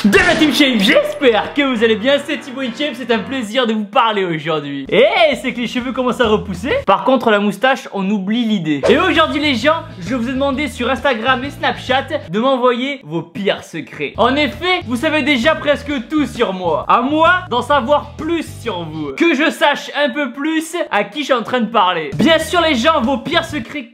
de la Team Shape, j'espère que vous allez bien. C'est Thibaut Shape, c'est un plaisir de vous parler aujourd'hui. Et c'est que les cheveux commencent à repousser. Par contre la moustache, on oublie l'idée. Et aujourd'hui les gens, je vous ai demandé sur Instagram et Snapchat de m'envoyer vos pires secrets. En effet, vous savez déjà presque tout sur moi. À moi d'en savoir plus sur vous. Que je sache un peu plus à qui je suis en train de parler. Bien sûr les gens, vos pires secrets.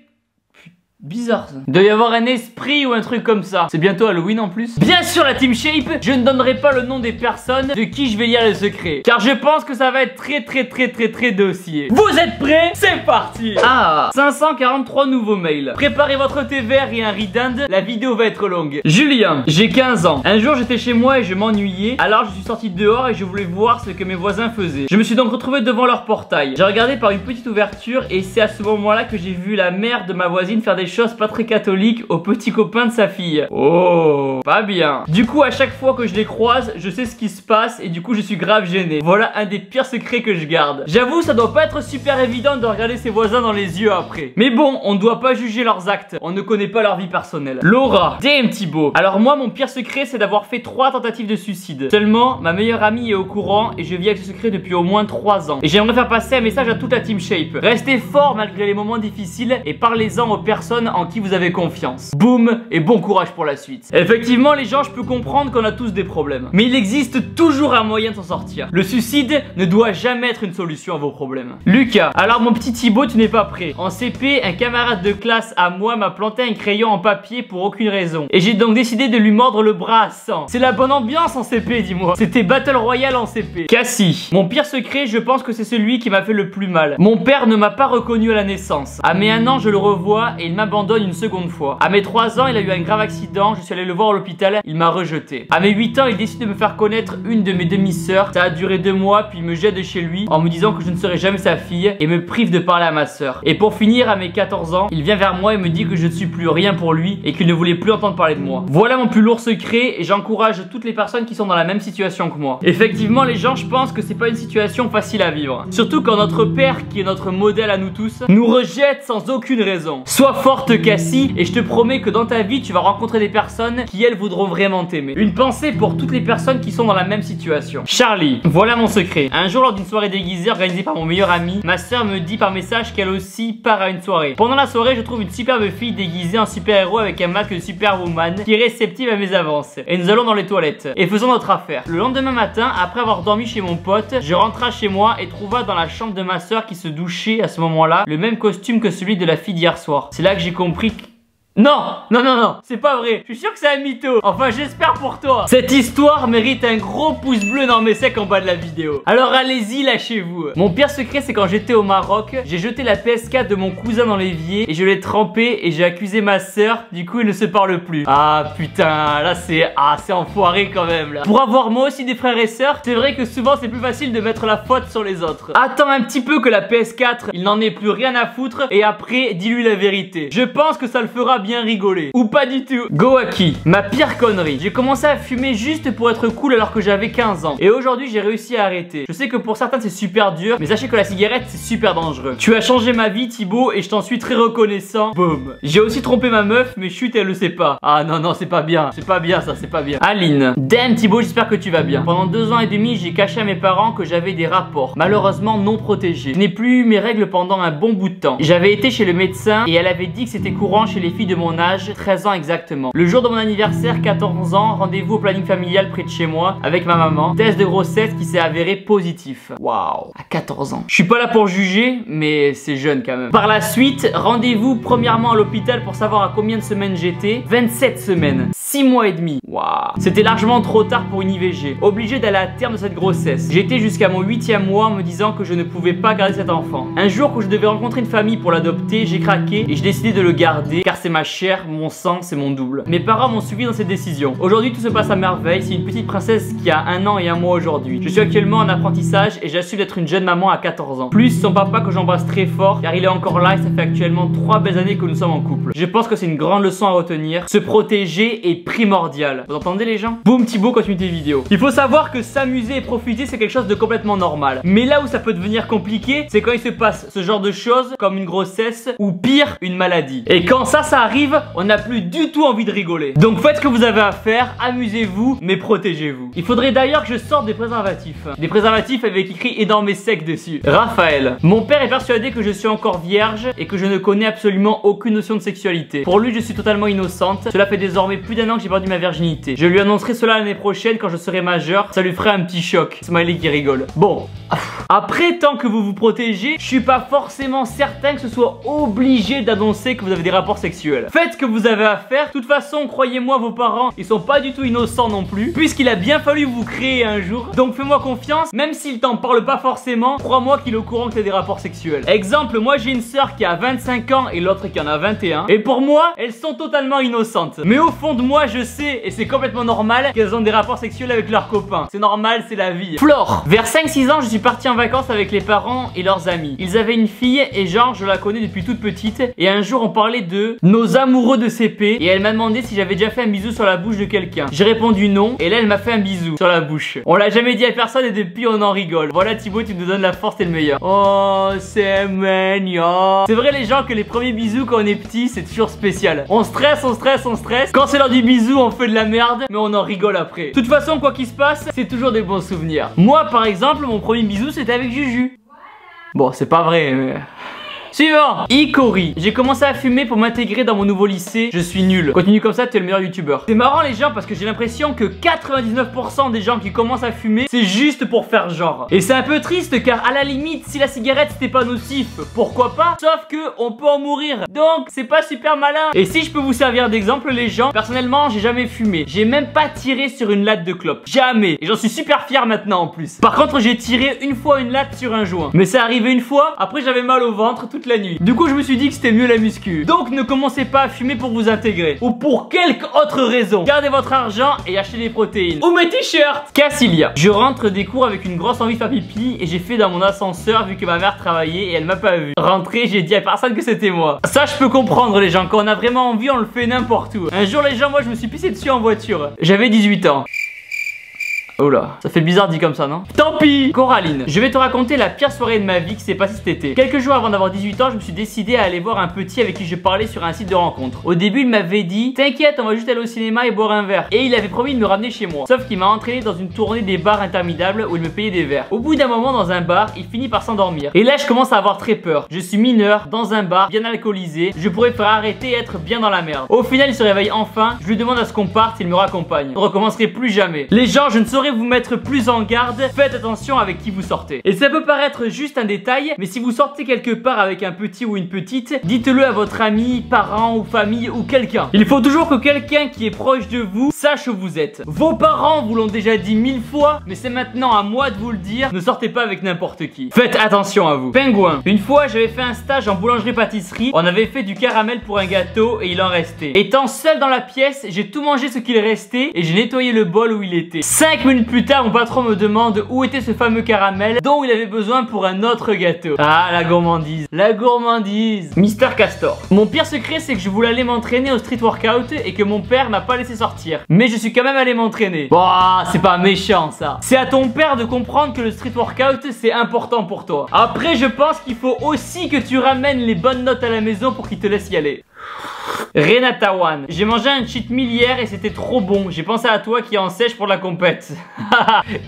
Bizarre ça. Il doit y avoir un esprit ou un truc comme ça. C'est bientôt Halloween en plus. Bien sûr la Team Shape, je ne donnerai pas le nom des personnes de qui je vais lire le secret, car je pense que ça va être très dossier. Vous êtes prêts? C'est parti. Ah, 543 nouveaux mails. Préparez votre thé vert et un riz d'Inde, la vidéo va être longue. Julien, j'ai 15 ans. Un jour j'étais chez moi et je m'ennuyais. Alors je suis sorti dehors et je voulais voir ce que mes voisins faisaient. Je me suis donc retrouvé devant leur portail. J'ai regardé par une petite ouverture et c'est à ce moment-là que j'ai vu la mère de ma voisine faire des choses pas très catholiques au petit copain de sa fille. Oh, pas bien. Du coup à chaque fois que je les croise, je sais ce qui se passe et du coup je suis grave gêné. Voilà un des pires secrets que je garde. J'avoue ça doit pas être super évident de regarder ses voisins dans les yeux après. Mais bon, on doit pas juger leurs actes. On ne connaît pas leur vie personnelle. Laura, damn Thibaut. Alors moi mon pire secret c'est d'avoir fait 3 tentatives de suicide. Seulement ma meilleure amie est au courant et je vis avec ce secret depuis au moins 3 ans. Et j'aimerais faire passer un message à toute la Team Shape. Restez fort malgré les moments difficiles et parlez-en aux personnes en qui vous avez confiance. Boum et bon courage pour la suite. Effectivement les gens, je peux comprendre qu'on a tous des problèmes, mais il existe toujours un moyen de s'en sortir. Le suicide ne doit jamais être une solution à vos problèmes. Lucas, alors mon petit Thibaut, tu n'es pas prêt. En CP, un camarade de classe à moi m'a planté un crayon en papier pour aucune raison. Et j'ai donc décidé de lui mordre le bras à sang. C'est la bonne ambiance en CP, dis-moi. C'était Battle Royale en CP. Cassie, mon pire secret, je pense que c'est celui qui m'a fait le plus mal. Mon père ne m'a pas reconnu à la naissance. À mes 1 an, je le revois et il m'abandonne une seconde fois. À mes 3 ans, il a eu un grave accident, je suis allé le voir à l'hôpital, il m'a rejeté. À mes 8 ans, il décide de me faire connaître une de mes demi-sœurs. Ça a duré 2 mois, puis il me jette de chez lui en me disant que je ne serai jamais sa fille et me prive de parler à ma sœur. Et pour finir, à mes 14 ans, il vient vers moi et me dit que je ne suis plus rien pour lui et qu'il ne voulait plus entendre parler de moi. Voilà mon plus lourd secret et j'encourage toutes les personnes qui sont dans la même situation que moi. Effectivement, les gens, je pense que c'est pas une situation facile à vivre. Surtout quand notre père, qui est notre modèle à nous tous, nous rejette sans aucune raison. Sois forte, Cassie, et je te promets que dans ta vie tu vas rencontrer des personnes qui elles voudront vraiment t'aimer. Une pensée pour toutes les personnes qui sont dans la même situation. Charlie, voilà mon secret. Un jour lors d'une soirée déguisée organisée par mon meilleur ami, ma soeur me dit par message qu'elle aussi part à une soirée. Pendant la soirée je trouve une superbe fille déguisée en super-héros avec un masque de Superwoman qui est réceptive à mes avances. Et nous allons dans les toilettes et faisons notre affaire. Le lendemain matin, après avoir dormi chez mon pote, je rentra chez moi et trouva dans la chambre de ma soeur qui se douchait à ce moment-là le même costume que celui de la fille d'hier soir. C'est là que j'ai compris que... Non, c'est pas vrai. Je suis sûr que c'est un mytho. Enfin, j'espère pour toi. Cette histoire mérite un gros pouce bleu dans mes secs en bas de la vidéo. Alors allez-y, lâchez-vous. Mon pire secret, c'est quand j'étais au Maroc, j'ai jeté la PS4 de mon cousin dans l'évier et je l'ai trempé et j'ai accusé ma soeur. Du coup, ils ne se parlent plus. Ah putain, là c'est enfoiré quand même là. Pour avoir moi aussi des frères et sœurs, c'est vrai que souvent c'est plus facile de mettre la faute sur les autres. Attends un petit peu que la PS4, il n'en ait plus rien à foutre et après, dis-lui la vérité. Je pense que ça le fera bien rigoler. Ou pas du tout. Goaki, ma pire connerie. J'ai commencé à fumer juste pour être cool alors que j'avais 15 ans. Et aujourd'hui j'ai réussi à arrêter. Je sais que pour certains c'est super dur, mais sachez que la cigarette c'est super dangereux. Tu as changé ma vie Thibaut et je t'en suis très reconnaissant. Boum. J'ai aussi trompé ma meuf, mais chut elle le sait pas. Ah non c'est pas bien. C'est pas bien ça, c'est pas bien. Aline, damn Thibaut, j'espère que tu vas bien. Pendant 2 ans et demi j'ai caché à mes parents que j'avais des rapports, malheureusement non protégés. Je n'ai plus eu mes règles pendant un bon bout de temps. J'avais été chez le médecin et elle avait dit que c'était courant chez les filles de mon âge, 13 ans exactement. Le jour de mon anniversaire, 14 ans, rendez-vous au planning familial près de chez moi avec ma maman. Test de grossesse qui s'est avéré positif. Waouh, à 14 ans. Je suis pas là pour juger, mais c'est jeune quand même. Par la suite, rendez-vous premièrement à l'hôpital pour savoir à combien de semaines j'étais. 27 semaines. 6 mois et demi. Waouh. C'était largement trop tard pour une IVG. Obligé d'aller à terme de cette grossesse. J'étais jusqu'à mon 8e mois en me disant que je ne pouvais pas garder cet enfant. Un jour que je devais rencontrer une famille pour l'adopter, j'ai craqué et j'ai décidé de le garder car c'est ma chair, mon sang, c'est mon double. Mes parents m'ont suivi dans cette décision. Aujourd'hui tout se passe à merveille, c'est une petite princesse qui a 1 an et 1 mois aujourd'hui. Je suis actuellement en apprentissage et j'assume d'être une jeune maman à 14 ans. Plus son papa que j'embrasse très fort car il est encore là et ça fait actuellement 3 belles années que nous sommes en couple. Je pense que c'est une grande leçon à retenir. Se protéger est primordial. Vous entendez les gens? Boum Thibaut, continue tes vidéos. Il faut savoir que s'amuser et profiter c'est quelque chose de complètement normal. Mais là où ça peut devenir compliqué, c'est quand il se passe ce genre de choses comme une grossesse ou pire une maladie. Et quand ça arrive, arrive, on n'a plus du tout envie de rigoler. Donc faites ce que vous avez à faire, amusez-vous, mais protégez-vous. Il faudrait d'ailleurs que je sorte des préservatifs. Des préservatifs avec écrit énorme et sec dessus. Raphaël. Mon père est persuadé que je suis encore vierge et que je ne connais absolument aucune notion de sexualité. Pour lui, je suis totalement innocente. Cela fait désormais plus d'1 an que j'ai perdu ma virginité. Je lui annoncerai cela l'année prochaine quand je serai majeur. Ça lui ferait un petit choc. Smiley qui rigole. Bon. Après, tant que vous vous protégez, je suis pas forcément certain que ce soit obligé d'annoncer que vous avez des rapports sexuels. Faites ce que vous avez à faire. De toute façon, croyez-moi, vos parents, ils sont pas du tout innocents non plus, puisqu'il a bien fallu vous créer un jour. Donc fais-moi confiance, même s'il t'en parle pas forcément, crois-moi qu'il est au courant que t'as des rapports sexuels. Exemple, moi j'ai une sœur qui a 25 ans et l'autre qui en a 21. Et pour moi, elles sont totalement innocentes. Mais au fond de moi, je sais, et c'est complètement normal, qu'elles ont des rapports sexuels avec leurs copains. C'est normal, c'est la vie. Flore. Vers 5-6 ans, je suis parti en vacances avec les parents et leurs amis. Ils avaient une fille et genre, je la connais depuis toute petite. Et un jour, on parlait de nos amoureux de CP. Et elle m'a demandé si j'avais déjà fait un bisou sur la bouche de quelqu'un. J'ai répondu non. Et là, elle m'a fait un bisou sur la bouche. On l'a jamais dit à personne et depuis, on en rigole. Voilà, Thibaut, tu nous donnes la force, t'es le meilleur. Oh, c'est mignon. C'est vrai, les gens, que les premiers bisous quand on est petit, c'est toujours spécial. On stresse, on stresse, on stresse. Quand c'est l'heure du bisou, on fait de la merde, mais on en rigole après. De toute façon, quoi qu'il se passe, c'est toujours des bons souvenirs. Moi, par exemple, mon premier bisou, c'était avec Juju. Bon, c'est pas vrai, mais... Suivant. Ikori. J'ai commencé à fumer pour m'intégrer dans mon nouveau lycée. Je suis nul. Continue comme ça, t'es le meilleur youtubeur. C'est marrant les gens parce que j'ai l'impression que 99% des gens qui commencent à fumer, c'est juste pour faire genre. Et c'est un peu triste car à la limite, si la cigarette c'était pas nocif, pourquoi pas? Sauf que on peut en mourir. Donc c'est pas super malin. Et si je peux vous servir d'exemple les gens, personnellement j'ai jamais fumé. J'ai même pas tiré sur une latte de clope. Jamais. Et j'en suis super fier maintenant en plus. Par contre j'ai tiré une fois une latte sur un joint. Mais c'est arrivé une fois, après j'avais mal au ventre toute la nuit. Du coup je me suis dit que c'était mieux la muscu. Donc ne commencez pas à fumer pour vous intégrer ou pour quelque autre raison. Gardez votre argent et achetez des protéines ou mes t-shirts. Cassilia. Je rentre des cours avec une grosse envie de faire pipi et j'ai fait dans mon ascenseur vu que ma mère travaillait et elle m'a pas vu. Rentré, j'ai dit à personne que c'était moi. Ça je peux comprendre les gens, quand on a vraiment envie on le fait n'importe où. Un jour les gens, moi je me suis pissé dessus en voiture. J'avais 18 ans. Oh là, ça fait bizarre dit comme ça, non? Tant pis. Coraline, je vais te raconter la pire soirée de ma vie qui s'est passée cet été. Quelques jours avant d'avoir 18 ans, je me suis décidé à aller voir un petit avec qui je parlais sur un site de rencontre. Au début, il m'avait dit t'inquiète, on va juste aller au cinéma et boire un verre. Et il avait promis de me ramener chez moi. Sauf qu'il m'a entraîné dans une tournée des bars interminables où il me payait des verres. Au bout d'un moment, dans un bar, il finit par s'endormir. Et là, je commence à avoir très peur. Je suis mineur, dans un bar, bien alcoolisé. Je pourrais faire arrêter et être bien dans la merde. Au final, il se réveille enfin. Je lui demande à ce qu'on parte, il me raccompagne. Je ne recommencerai plus jamais. Les gens, je ne saurais vous mettre plus en garde, faites attention avec qui vous sortez. Et ça peut paraître juste un détail, mais si vous sortez quelque part avec un petit ou une petite, dites-le à votre ami, parent ou famille ou quelqu'un. Il faut toujours que quelqu'un qui est proche de vous sache où vous êtes. Vos parents vous l'ont déjà dit 1000 fois, mais c'est maintenant à moi de vous le dire, ne sortez pas avec n'importe qui. Faites attention à vous. Pingouin. Une fois, j'avais fait un stage en boulangerie-pâtisserie, on avait fait du caramel pour un gâteau et il en restait. Étant seul dans la pièce, j'ai tout mangé ce qu'il restait et j'ai nettoyé le bol où il était. 5 minutes plus tard, mon patron me demande où était ce fameux caramel dont il avait besoin pour un autre gâteau. Ah, la gourmandise. La gourmandise. Mister Castor. Mon pire secret, c'est que je voulais aller m'entraîner au street workout et que mon père m'a pas laissé sortir. Mais je suis quand même allé m'entraîner. Bon, c'est pas méchant ça. C'est à ton père de comprendre que le street workout, c'est important pour toi. Après, je pense qu'il faut aussi que tu ramènes les bonnes notes à la maison pour qu'il te laisse y aller. Renata One. J'ai mangé un cheat meal hier et c'était trop bon. J'ai pensé à toi qui en sèche pour la compète.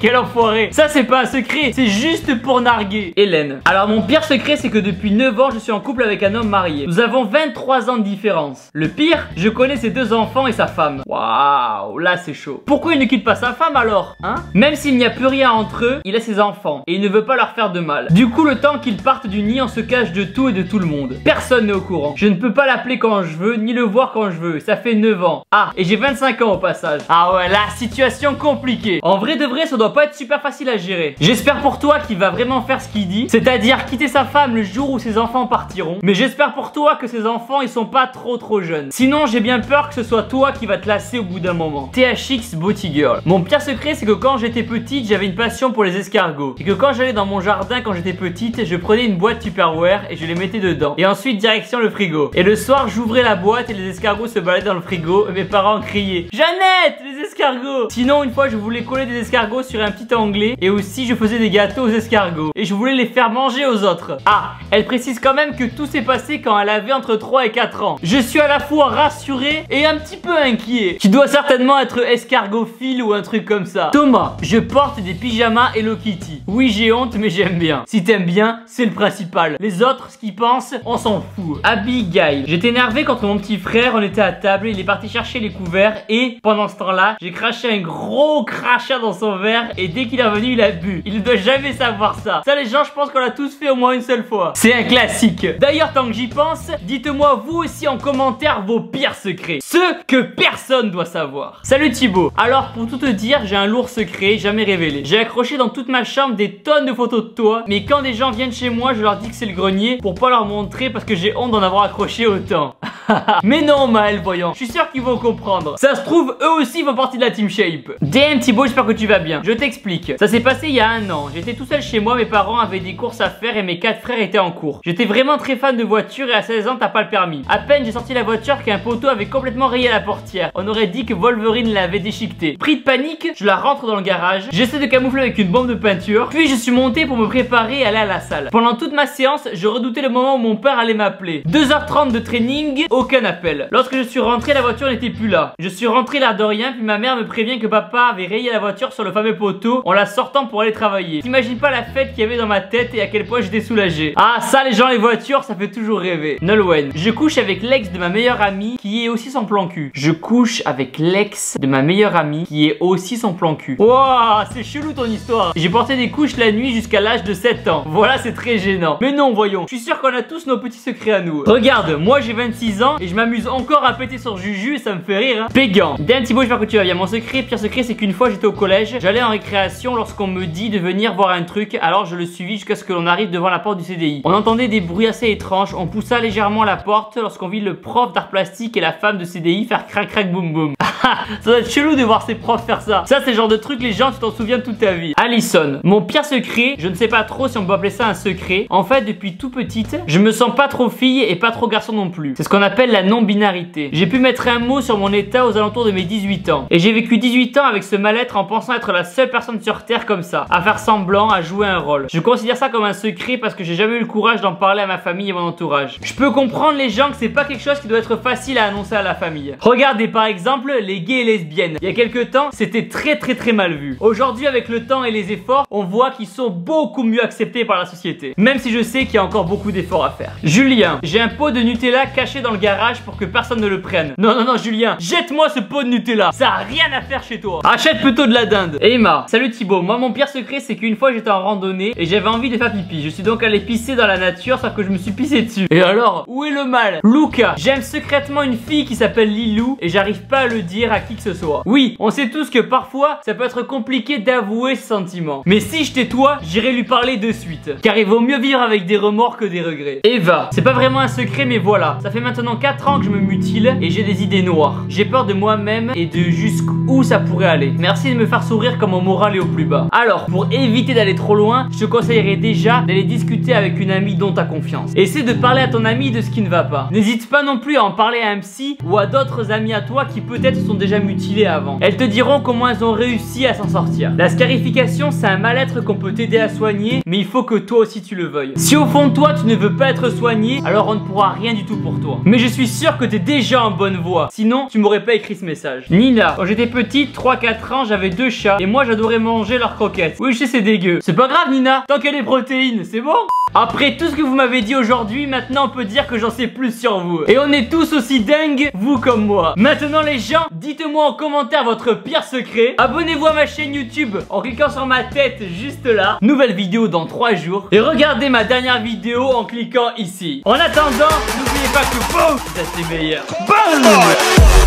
Quel enfoiré. Ça c'est pas un secret, c'est juste pour narguer. Hélène. Alors mon pire secret c'est que depuis 9 ans je suis en couple avec un homme marié. Nous avons 23 ans de différence. Le pire, je connais ses 2 enfants et sa femme. Waouh, là c'est chaud. Pourquoi il ne quitte pas sa femme alors, hein? Même s'il n'y a plus rien entre eux, il a ses enfants et il ne veut pas leur faire de mal. Du coup le temps qu'ils partent du nid, on se cache de tout et de tout le monde. Personne n'est au courant. Je ne peux pas l'appeler quand je veux, ni le voir quand je veux. Ça fait 9 ans. Ah, et j'ai 25 ans au passage. Ah ouais, la situation compliquée. En vrai de vrai, ça doit pas être super facile à gérer. J'espère pour toi qu'il va vraiment faire ce qu'il dit, c'est-à-dire quitter sa femme le jour où ses enfants partiront. Mais j'espère pour toi que ses enfants, ils sont pas trop jeunes. Sinon, j'ai bien peur que ce soit toi qui va te lasser au bout d'un moment. THX Booty Girl. Mon pire secret, c'est que quand j'étais petite, j'avais une passion pour les escargots. Et que quand j'allais dans mon jardin quand j'étais petite, je prenais une boîte Tupperware et je les mettais dedans. Et ensuite, direction le frigo. Et le soir, j'ouvrais la boîte et les escargots se baladaient dans le frigo et mes parents criaient Jeannette, les escargots. Sinon, une fois, je voulais coller des escargots sur un petit anglais. Et aussi, je faisais des gâteaux aux escargots. Et je voulais les faire manger aux autres. Ah, elle précise quand même que tout s'est passé quand elle avait entre 3 et 4 ans. Je suis à la fois rassuré et un petit peu inquiet. Tu dois certainement être escargophile ou un truc comme ça. Thomas, je porte des pyjamas Hello Kitty. Oui, j'ai honte, mais j'aime bien. Si t'aimes bien, c'est le principal. Les autres, ce qu'ils pensent, on s'en fout. Abigail, j'étais énervé contre mon petit frère. On était à table, il est parti chercher les couverts. Et pendant ce temps-là, j'ai craché un gros crachat dans son verre. Et dès qu'il est revenu, il a bu. Il ne doit jamais savoir ça. Ça, les gens, je pense qu'on l'a tous fait au moins une seule fois. C'est un classique. D'ailleurs, tant que j'y pense, dites-moi vous aussi en commentaire vos pires secrets. Ceux que personne doit savoir. Salut Thibaut. Alors, pour tout te dire, j'ai un lourd secret jamais révélé. J'ai accroché dans toute ma chambre des tonnes de photos de toi. Mais quand des gens viennent chez moi, je leur dis que c'est le grenier pour pas leur montrer parce que j'ai honte d'en avoir accroché autant. Mais non, Maël, voyons. Je suis sûr qu'ils vont comprendre. Ça se trouve, eux aussi font partie de la Team Shape. DM Thibaut, j'espère que tu vas bien. Je t'explique. Ça s'est passé il y a 1 an. J'étais tout seul chez moi, mes parents avaient des courses à faire et mes 4 frères étaient en cours. J'étais vraiment très fan de voitures et à 16 ans, t'as pas le permis. À peine j'ai sorti la voiture qu'un poteau avait complètement rayé la portière. On aurait dit que Wolverine l'avait déchiqueté. Pris de panique, je la rentre dans le garage. J'essaie de camoufler avec une bombe de peinture. Puis je suis monté pour me préparer à aller à la salle. Pendant toute ma séance, je redoutais le moment où mon père allait m'appeler. 2h30 de training, aucun appel. Lorsque je suis rentré, la voiture n'était plus là. Je suis rentré l'air de rien, puis ma mère me prévient que papa avait rayé la voiture sur le fameux poteau en la sortant pour aller travailler. T'imagines pas la fête qu'il y avait dans ma tête et à quel point j'étais soulagé. Ah, ça, les gens, les voitures, ça fait toujours rêver. Nolwenn, je couche avec l'ex de ma meilleure amie qui est aussi son plan cul. Je couche avec l'ex de ma meilleure amie qui est aussi son plan cul. Wouah, c'est chelou ton histoire. J'ai porté des couches la nuit jusqu'à l'âge de 7 ans. Voilà, c'est très gênant. Mais non, voyons. Je suis sûr qu'on a tous nos petits secrets à nous. Regarde, moi j'ai 26 ans et je m'amuse encore à péter sur Juju et ça me fait rire. Hein. Pégan. Dan Thibaut, j'espère que tu vas bien. Mon secret, pire secret, c'est qu'une fois j'étais au collège, j'allais en récréation lorsqu'on me dit de venir voir un truc. Alors je le suivis jusqu'à ce que l'on arrive devant la porte du CDI. On entendait des bruits assez étranges. On poussa légèrement la porte lorsqu'on vit le prof d'art plastique et la femme de CDI faire crac crac boum boum. Ça doit être chelou de voir ces profs faire ça. Ça, c'est le genre de truc, les gens, tu t'en souviens toute ta vie. Alison, mon pire secret, je ne sais pas trop si on peut appeler ça un secret. En fait, depuis tout petite, je me sens pas trop fille et pas trop garçon non plus. C'est ce qu'on appelle la non-binarité. J'ai pu mettre un mot sur mon état aux alentours de mes 18 ans. Et j'ai vécu 18 ans avec ce mal-être en pensant être la seule personne sur terre comme ça, à faire semblant, à jouer un rôle. Je considère ça comme un secret parce que j'ai jamais eu le courage d'en parler à ma famille et mon entourage. Je peux comprendre les gens que c'est pas quelque chose qui doit être facile à annoncer à la famille. Regardez par exemple les gays et lesbiennes. Il y a quelques temps, c'était très mal vu. Aujourd'hui, avec le temps et les efforts, on voit qu'ils sont beaucoup mieux acceptés par la société. Même si je sais qu'il y a encore beaucoup d'efforts à faire. Julien, j'ai un pot de Nutella caché dans le garage pour que personne ne le prenne. Non, Julien, jette-moi ce pot de Nutella. Ça a rien à faire chez toi. Achète plutôt de la dinde. Emma, salut Thibaut. Moi, mon pire secret, c'est qu'une fois, j'étais en randonnée et j'avais envie de faire pipi. Je suis donc allé pisser dans la nature, sauf que je me suis pissé dessus. Et alors, où est le mal? Luca, j'aime secrètement une fille qui s'appelle Lilou et j'arrive pas à le dire à qui que ce soit. Oui, on sait tous que parfois, ça peut être compliqué d'avouer ses sentiments. Mais si j'étais toi, j'irais lui parler de suite. Car il vaut mieux vivre avec des remords que des regrets. Eva, c'est pas vraiment un secret, mais voilà. Ça fait maintenant 4 ans que je me mutile et j'ai des idées noires. J'ai peur de moi-même et de jusqu'où ça pourrait aller. Merci de me faire sourire quand mon moral est au plus bas. Alors, pour éviter d'aller trop loin, je te conseillerais déjà d'aller discuter avec une amie dont tu as confiance. Essaie de parler à ton ami de ce qui ne va pas. N'hésite pas non plus à en parler à un psy ou à d'autres amis à toi qui peut-être se sont déjà mutilés avant. Elles te diront comment elles ont réussi à s'en sortir. La scarification, c'est un mal-être qu'on peut t'aider à soigner, mais il faut que toi aussi tu le veuilles. Si au fond de toi tu ne veux pas être soigné, alors on ne pourra rien du tout pour toi. Mais je suis sûr que t'es déjà en bonne voie. Sinon, tu m'aurais pas écrit ce message. Nina, quand j'étais petite, 3-4 ans, j'avais 2 chats et moi j'adorais manger leurs croquettes. Oui, je sais, c'est dégueu. C'est pas grave, Nina, tant qu'il y a des protéines, c'est bon. Après tout ce que vous m'avez dit aujourd'hui, maintenant on peut dire que j'en sais plus sur vous. Et on est tous aussi dingues, vous comme moi. Maintenant les gens, dites-moi en commentaire votre pire secret. Abonnez-vous à ma chaîne YouTube en cliquant sur ma tête juste là. Nouvelle vidéo dans 3 jours. Et regardez ma dernière vidéo en cliquant ici. En attendant, n'oubliez pas que vous êtes les meilleurs. Boum!